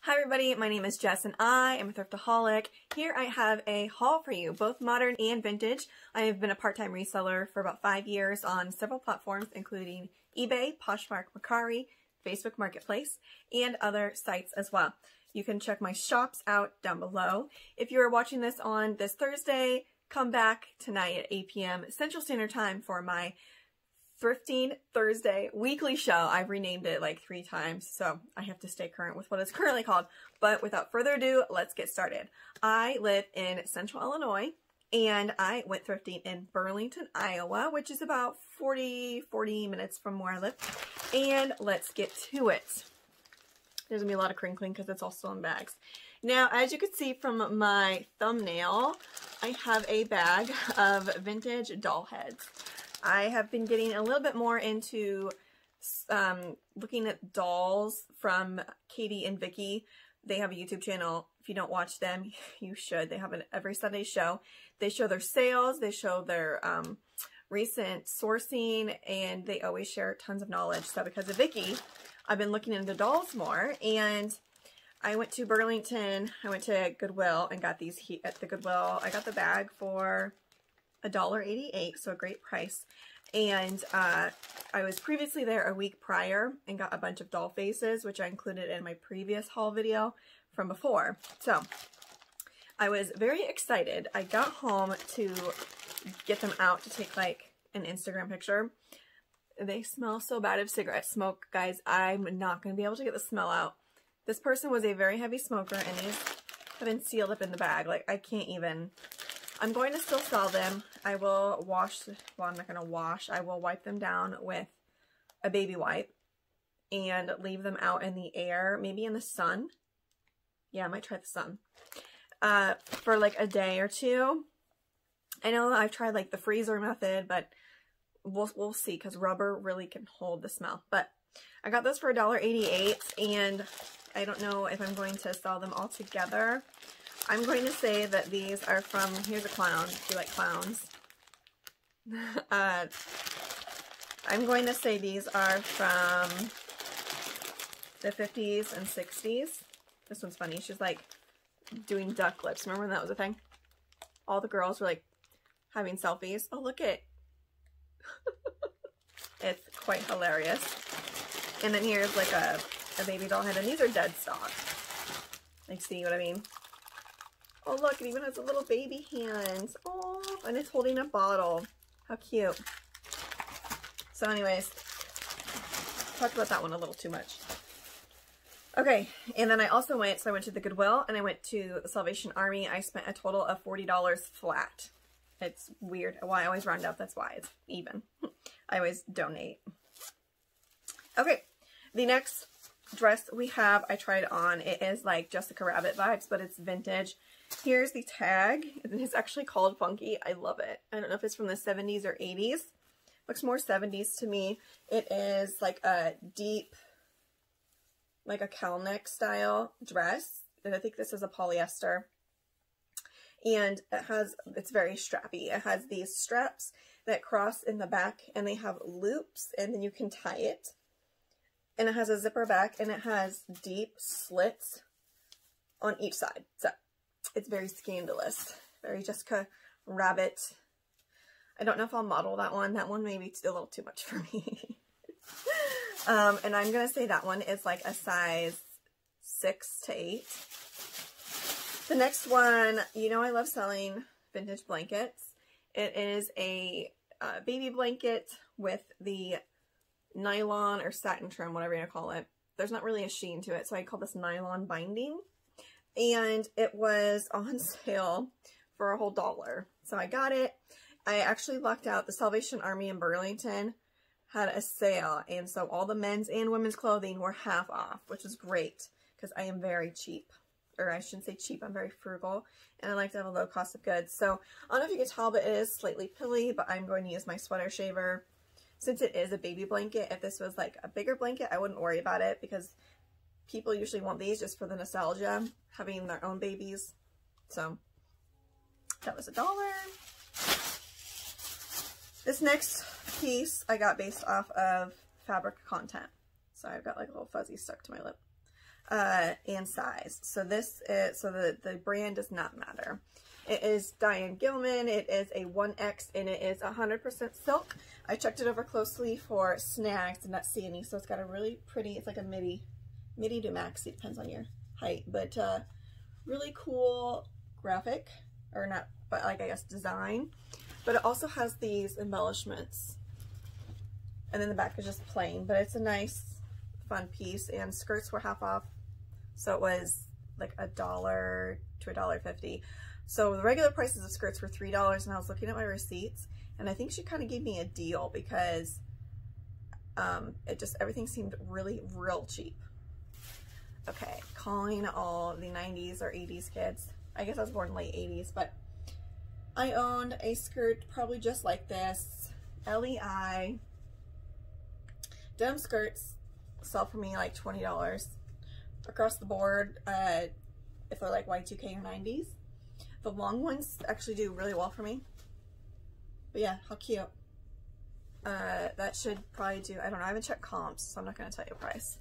Hi everybody, my name is Jess and I am a thriftaholic. Here I have a haul for you, both modern and vintage. I have been a part-time reseller for about 5 years on several platforms, including eBay, Poshmark, Mercari, Facebook Marketplace, and other sites as well. You can check my shops out down below. If you are watching this on this Thursday, come back tonight at 8 p.m. Central Standard Time for my Thrifting Thursday weekly show. I've renamed it like 3 times, so I have to stay current with what it's currently called. But without further ado, let's get started. I live in Central Illinois, and I went thrifting in Burlington, Iowa, which is about 40 minutes from where I live. And let's get to it. There's gonna be a lot of crinkling because it's all still in bags. Now, as you can see from my thumbnail, I have a bag of vintage doll heads. I have been getting a little bit more into looking at dolls from Katie and Vicky. They have a YouTube channel. If you don't watch them, you should. They have an every Sunday show. They show their sales, they show their recent sourcing, and they always share tons of knowledge. So because of Vicky, I've been looking into dolls more, and I went to Burlington, I went to Goodwill and got these at the Goodwill. I got the bag for $1.88, so a great price. And I was previously there a week prior and got a bunch of doll faces, which I included in my previous haul video from before. So I was very excited. I got home to get them out to take like an Instagram picture. They smell so bad of cigarette smoke, guys. I'm not going to be able to get the smell out. This person was a very heavy smoker, and these have been sealed up in the bag. Like, I can't even. I'm going to still sell them. I will wash, well, I'm not going to wash. I will wipe them down with a baby wipe and leave them out in the air, maybe in the sun. Yeah, I might try the sun for like a day or two. I know I've tried like the freezer method, but we'll see, because rubber really can hold the smell. But I got those for $1.88, and I don't know if I'm going to sell them all together. I'm going to say that these are from, here's a clown, if you like clowns. I'm going to say these are from the 50s and 60s. This one's funny. She's like doing duck lips. Remember when that was a thing? All the girls were like having selfies. Oh, look it. It's quite hilarious. And then here's like a baby doll head, and these are dead stock. Like, see what I mean? Oh, look, it even has a little baby hand. Oh, and it's holding a bottle. How cute. So anyways, talked about that one a little too much. Okay, and then I also went to the Goodwill, and I went to the Salvation Army. I spent a total of $40 flat. It's weird. Well, I always round up. That's why it's even. I always donate. Okay, the next dress we have, I tried on. It is like Jessica Rabbit vibes, but it's vintage. Here's the tag. It's actually called Funky. I love it. I don't know if it's from the 70s or 80s. Looks more 70s to me. It is like a deep, like a cowl neck style dress. And I think this is a polyester. And it's very strappy. It has these straps that cross in the back, and they have loops, and then you can tie it. And it has a zipper back, and it has deep slits on each side. So it's very scandalous. Very Jessica Rabbit. I don't know if I'll model that one. That one may be a little too much for me. And I'm going to say that one is like a size 6 to 8. The next one, you know I love selling vintage blankets. It is a baby blanket with the nylon or satin trim, whatever you call it. There's not really a sheen to it, so I call this nylon binding. And it was on sale for a whole $1. So I got it. I actually lucked out. The Salvation Army in Burlington had a sale, and so all the men's and women's clothing were half off, which is great because I am very cheap. Or I shouldn't say cheap, I'm very frugal, and I like to have a low cost of goods. So I don't know if you can tell, but it is slightly pilly, but I'm going to use my sweater shaver. Since it is a baby blanket, if this was like a bigger blanket, I wouldn't worry about it, because people usually want these just for the nostalgia, having their own babies. So that was $1. This next piece I got based off of fabric content. So I've got like a little fuzzy stuck to my lip. and size. So this is, so the brand does not matter. It is Diane Gilman. It is a 1X and it is 100% silk. I checked it over closely for snags, did not see any. So it's got a really pretty, it's like a midi to maxi, depends on your height, but really cool graphic, or not, but like I guess design. But it also has these embellishments. And then the back is just plain, but it's a nice, fun piece, and skirts were half off. So it was like $1 to $1.50. So the regular prices of skirts were $3, and I was looking at my receipts, and I think she kind of gave me a deal because it just, everything seemed really real cheap. Okay, calling all the 90s or 80s kids. I guess I was born late 80s, but I owned a skirt probably just like this, LEI. Denim skirts sell for me like $20 across the board if they're like Y2K or 90s. The long ones actually do really well for me. But yeah, how cute. That should probably do, I don't know, I haven't checked comps, so I'm not going to tell you a price.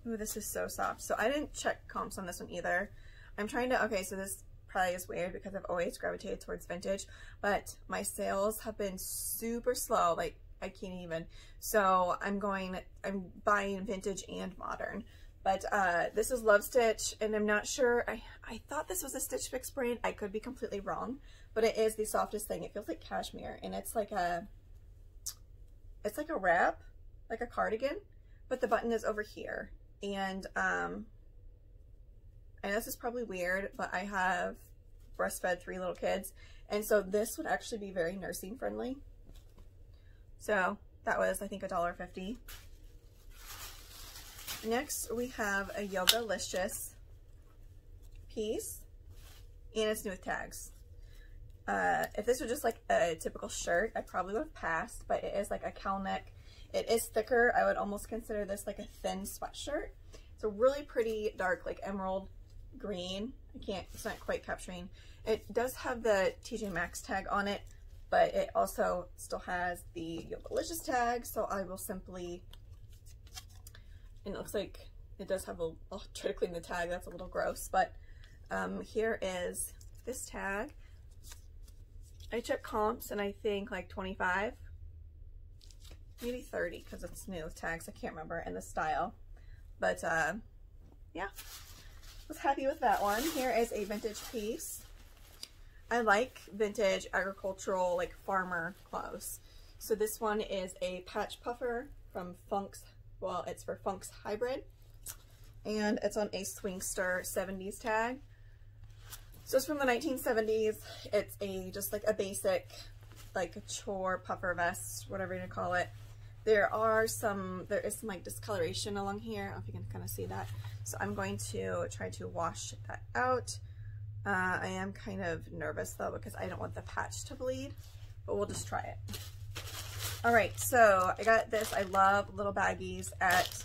Ooh, this is so soft. So I didn't check comps on this one either. I'm trying to, okay, so this probably is weird because I've always gravitated towards vintage, but my sales have been super slow, like I can't even. So I'm buying vintage and modern. But this is Love Stitch, and I'm not sure, I thought this was a Stitch Fix brand. I could be completely wrong, but it is the softest thing. It feels like cashmere, and it's like a wrap, like a cardigan, but the button is over here. And I know this is probably weird, but I have breastfed 3 little kids, and so this would actually be very nursing friendly. So that was, I think, $1.50. Next, we have a Yogalicious piece, and it's new with tags. If this was just like a typical shirt, I probably would have passed, but it is like a cowl neck. It is thicker. I would almost consider this like a thin sweatshirt. It's a really pretty dark, like emerald green. It's not quite capturing. It does have the TJ Maxx tag on it, but it also still has the Yogalicious tag, so I will simply, and it looks like it does have I'll try to clean the tag, that's a little gross, but here is this tag. I checked comps and I think like 25, maybe 30 because it's new with tags, I can't remember, and the style. But yeah, was happy with that one. Here is a vintage piece. I like vintage agricultural, like farmer clothes. So this one is a patch puffer from Funk's, well, it's for Funk's Hybrid, and it's on a Swingster 70s tag. So it's from the 1970s. It's just like a basic, like a chore puffer vest, whatever you call it. There is some like discoloration along here. I don't know if you can kind of see that. So I'm going to try to wash that out. I am kind of nervous though because I don't want the patch to bleed, but we'll just try it. All right, so I got this. I love little baggies at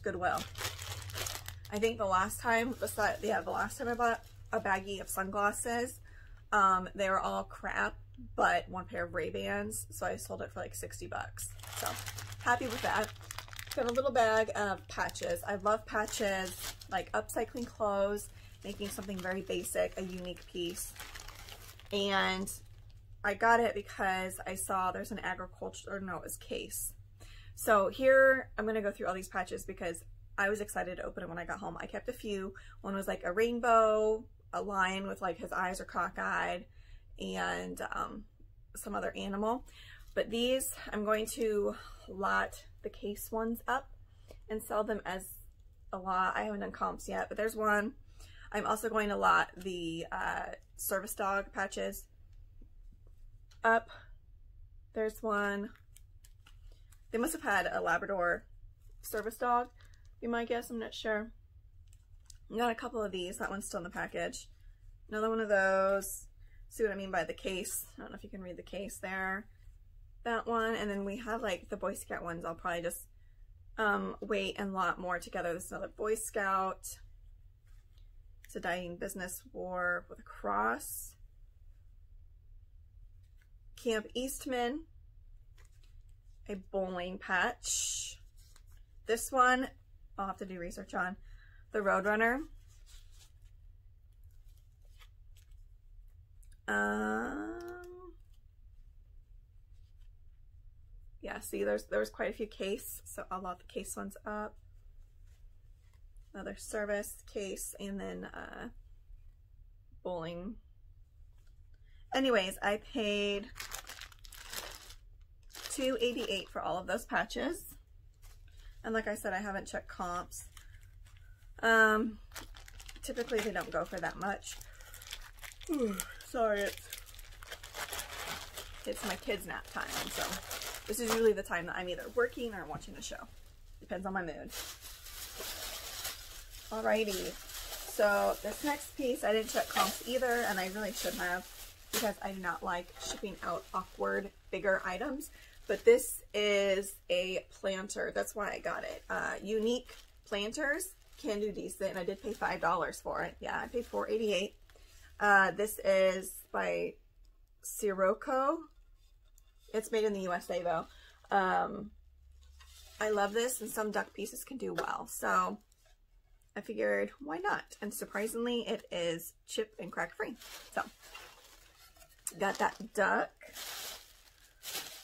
Goodwill. I think the last time I bought a baggie of sunglasses, they were all crap, but one pair of Ray-Bans, so I sold it for like 60 bucks. So happy with that. Got a little bag of patches. I love patches, like upcycling clothes, making something very basic, a unique piece. And I got it because I saw there's an agriculture, or no, it was Case. So here, I'm gonna go through all these patches because I was excited to open it when I got home. I kept a few. One was like a rainbow, a lion with like his eyes are cockeyed, and some other animal. But these, I'm going to lot the Case ones up and sell them as a lot. I haven't done comps yet, but there's one. I'm also going to lot the service dog patches up. There's one. They must have had a Labrador service dog, be my guess, I'm not sure. Got a couple of these. That one's still in the package. Another one of those. See what I mean by the Case. I don't know if you can read the Case there. That one. And then we have like the Boy Scout ones. I'll probably just wait and lot more together. This is another Boy Scout. It's a Dying Business War with a cross. Camp Eastman. A bowling patch. This one, I'll have to do research on. The Roadrunner. Yeah, see, there's quite a few case, so I'll load the case ones up. Another service case, and then bowling. Anyways, I paid $2.88 for all of those patches. And like I said, I haven't checked comps. Typically they don't go for that much. Sorry, it's my kids' nap time, so this is usually the time that I'm either working or watching a show. Depends on my mood. Alrighty, so this next piece, I didn't check comps either, and I really should have, because I do not like shipping out awkward, bigger items. But this is a planter. That's why I got it. Unique planters can do decent, and I did pay $5 for it. Yeah, I paid $4.88. This is by Sirocco. It's made in the USA though. I love this, and some duck pieces can do well. So I figured, why not? And surprisingly, it is chip and crack free. So got that duck.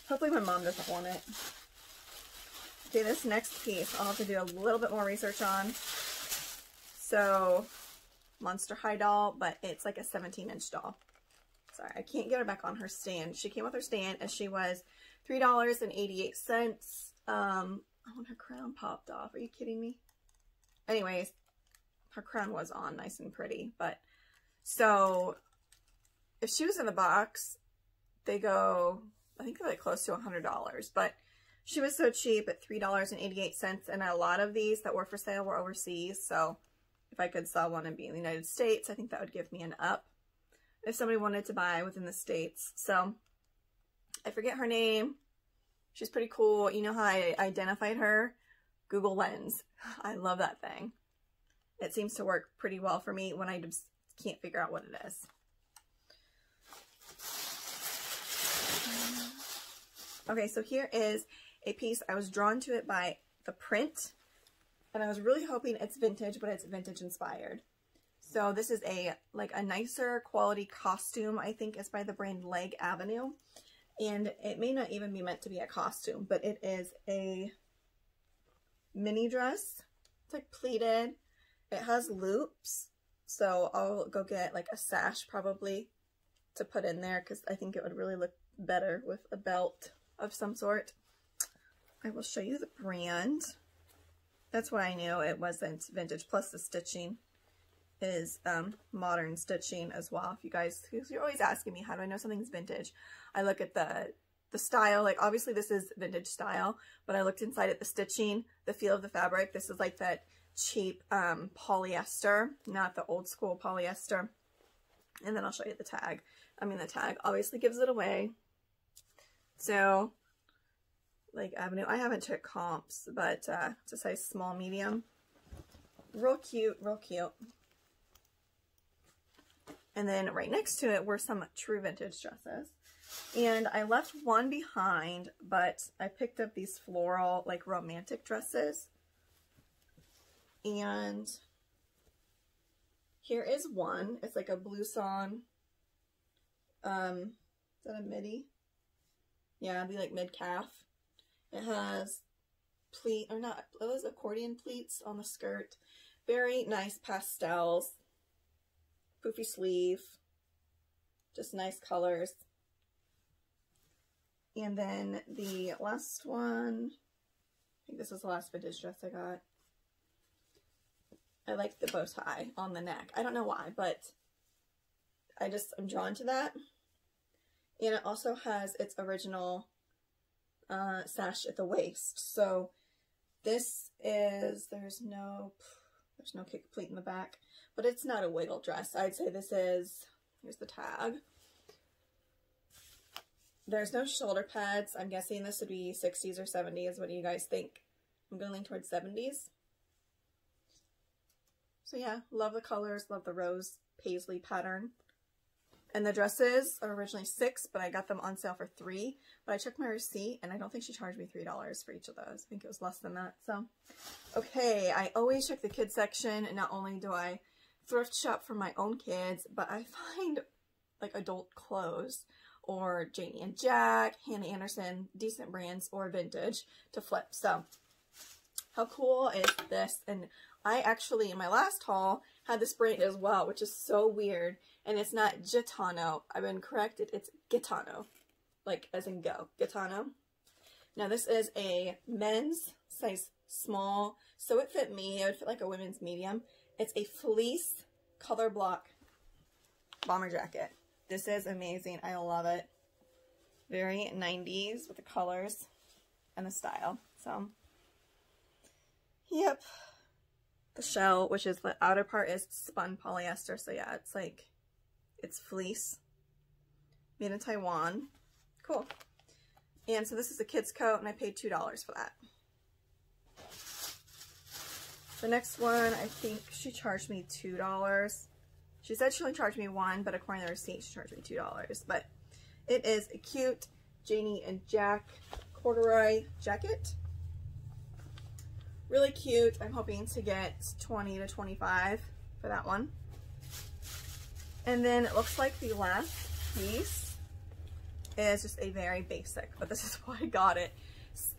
Hopefully my mom doesn't want it. Okay, this next piece I'll have to do a little bit more research on. So, Monster High doll, but it's like a 17-inch doll. Sorry, I can't get her back on her stand. She came with her stand, and she was $3.88. Oh, and her crown popped off. Are you kidding me? Anyways, her crown was on nice and pretty. But, so, if she was in the box, they go, I think they're like close to $100. But she was so cheap at $3.88. And a lot of these that were for sale were overseas. So, if I could sell one and be in the United States, I think that would give me an up if somebody wanted to buy within the States. So, I forget her name. She's pretty cool. You know how I identified her? Google Lens. I love that thing. It seems to work pretty well for me when I just can't figure out what it is. Okay, so here is a piece. I was drawn to it by the print, and I was really hoping it's vintage, but it's vintage inspired. So this is a nicer quality costume. I think it's by the brand Leg Avenue, and it may not even be meant to be a costume, but it is a mini dress. It's like pleated. It has loops, so I'll go get like a sash probably to put in there, because I think it would really look better with a belt of some sort. I will show you the brand. That's why I knew it wasn't vintage. Plus the stitching is modern stitching as well. If you guys, because you're always asking me, how do I know something's vintage? I look at the style. Like obviously this is vintage style, but I looked inside at the stitching, the feel of the fabric. This is like that cheap polyester, not the old school polyester. And then I'll show you the tag. I mean, the tag obviously gives it away. So, like Avenue, I haven't checked comps, but it's a size small, medium. Real cute, real cute. And then right next to it were some true vintage dresses. And I left one behind, but I picked up these floral, like romantic dresses. And here is one. It's like a blouson. Is that a midi? Yeah, it'd be like mid-calf. It has pleat, or not, those accordion pleats on the skirt. Very nice pastels. Poofy sleeve. Just nice colors. And then the last one, I think this was the last vintage dress I got. I like the bow tie on the neck. I don't know why, but I'm drawn to that. And it also has its original sash at the waist. So this is, there's no kick pleat in the back, but it's not a wiggle dress. I'd say this is, here's the tag. There's no shoulder pads. I'm guessing this would be 60s or 70s. What do you guys think? I'm going to lean towards 70s. So yeah, love the colors, love the rose paisley pattern. And the dresses are originally $6, but I got them on sale for $3. But I checked my receipt, and I don't think she charged me $3 for each of those. I think it was less than that. So, okay, I always check the kids section, and not only do I thrift shop for my own kids, but I find like adult clothes or Janie and Jack, Hannah Anderson, decent brands, or vintage to flip. So, how cool is this? And I actually, in my last haul, had this brand as well, which is so weird. And it's not Gitano. I've been corrected. It's Gitano. Like, as in go. Gitano. Now, this is a men's size small. So it fit me. It would fit like a women's medium. It's a fleece color block bomber jacket. This is amazing. I love it. Very 90s with the colors and the style. So, yep. The shell, which is the outer part, is spun polyester. So yeah, it's like, it's fleece. Made in Taiwan. Cool. And so this is a kid's coat, and I paid $2 for that. The next one, I think she charged me $2. She said she only charged me $1, but according to the receipt, she charged me $2. But it is a cute Janie and Jack corduroy jacket. Really cute. I'm hoping to get 20 to 25 for that one. And then it looks like the last piece is just a very basic, but this is why I got it.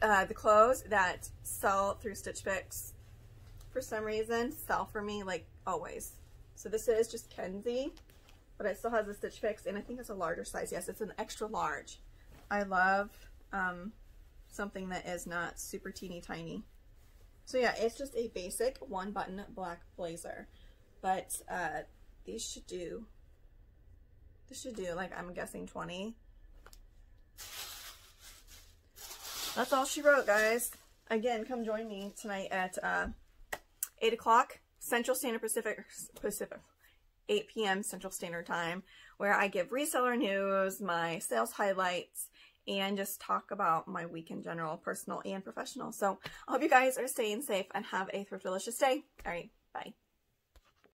The clothes that sell through Stitch Fix, for some reason, sell for me like always. So this is just Kenzie, but it still has a Stitch Fix, and I think it's a larger size. Yes, it's an extra large. I love something that is not super teeny tiny. So yeah, it's just a basic one button black blazer, but these should do, like, I'm guessing 20. That's all she wrote, guys. Again, come join me tonight at 8 o'clock Central Standard Pacific, 8 p.m. Central Standard Time, where I give reseller news, my sales highlights, and just talk about my week in general, personal and professional. So I hope you guys are staying safe and have a Thriftalicious day. All right, bye.